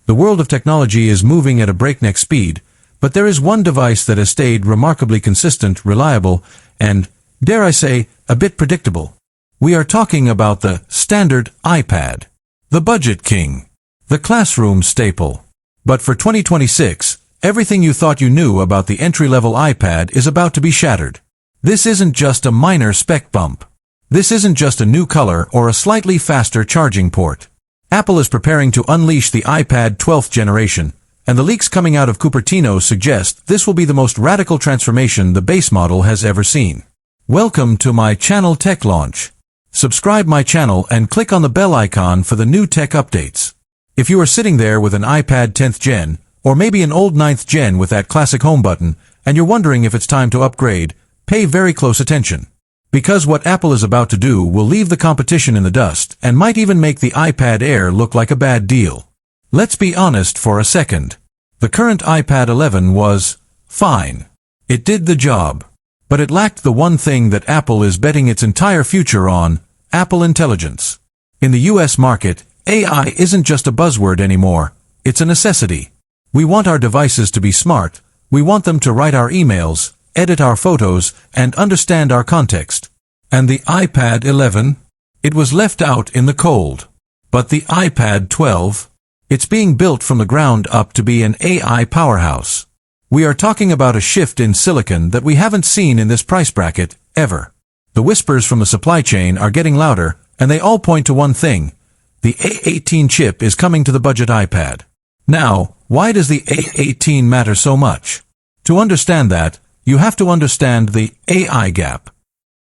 The world of technology is moving at a breakneck speed, but there is one device that has stayed remarkably consistent, reliable, and, dare I say, a bit predictable. We are talking about the standard iPad, the budget king, the classroom staple. But for 2026, everything you thought you knew about the entry-level iPad is about to be shattered. This isn't just a minor spec bump. This isn't just a new color or a slightly faster charging port. Apple is preparing to unleash the iPad 12th generation, and the leaks coming out of Cupertino suggest this will be the most radical transformation the base model has ever seen. Welcome to my channel Tech Launch. Subscribe my channel and click on the bell icon for the new tech updates. If you are sitting there with an iPad 10th gen, or maybe an old 9th gen with that classic home button, and you're wondering if it's time to upgrade, pay very close attention. Because what Apple is about to do will leave the competition in the dust and might even make the iPad Air look like a bad deal. Let's be honest for a second. The current iPad 11 was fine. It did the job. But it lacked the one thing that Apple is betting its entire future on, Apple Intelligence. In the US market, AI isn't just a buzzword anymore, it's a necessity. We want our devices to be smart, we want them to write our emails, edit our photos, and understand our context. And the iPad 11? It was left out in the cold. But the iPad 12? It's being built from the ground up to be an AI powerhouse. We are talking about a shift in silicon that we haven't seen in this price bracket, ever. The whispers from the supply chain are getting louder, and they all point to one thing. The A18 chip is coming to the budget iPad. Now, why does the A18 matter so much? To understand that, you have to understand the AI gap.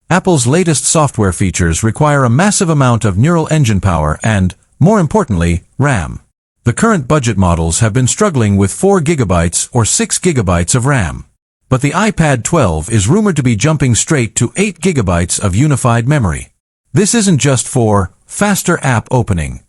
Apple's latest software features require a massive amount of neural engine power and, more importantly, RAM. The current budget models have been struggling with 4 GB or 6 GB of RAM. But the iPad 12 is rumored to be jumping straight to 8 GB of unified memory. This isn't just for faster app opening.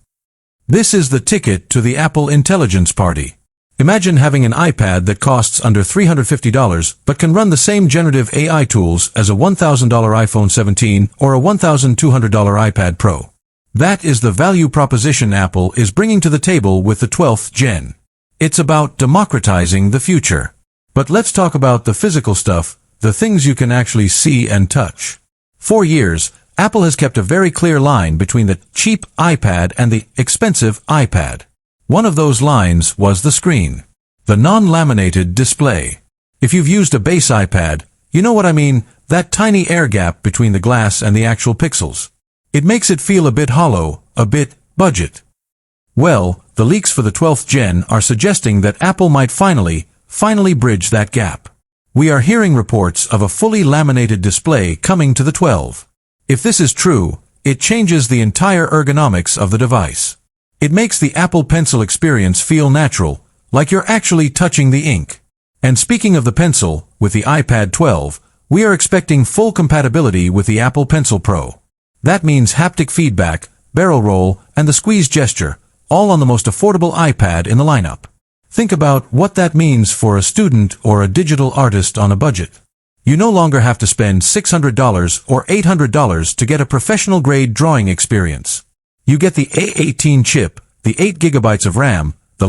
This is the ticket to the Apple Intelligence party. Imagine having an iPad that costs under $350 but can run the same generative AI tools as a $1,000 iPhone 17 or a $1,200 iPad Pro. That is the value proposition Apple is bringing to the table with the 12th gen. It's about democratizing the future. But let's talk about the physical stuff, the things you can actually see and touch. For years, Apple has kept a very clear line between the cheap iPad and the expensive iPad. One of those lines was the screen, the non-laminated display. If you've used a base iPad, you know what I mean, that tiny air gap between the glass and the actual pixels. It makes it feel a bit hollow, a bit budget. Well, the leaks for the 12th gen are suggesting that Apple might finally bridge that gap. We are hearing reports of a fully laminated display coming to the 12. If this is true, it changes the entire ergonomics of the device. It makes the Apple Pencil experience feel natural, like you're actually touching the ink. And speaking of the Pencil, with the iPad 12, we are expecting full compatibility with the Apple Pencil Pro. That means haptic feedback, barrel roll, and the squeeze gesture, all on the most affordable iPad in the lineup. Think about what that means for a student or a digital artist on a budget. You no longer have to spend $600 or $800 to get a professional-grade drawing experience. You get the A18 chip, the 8 GB of RAM, the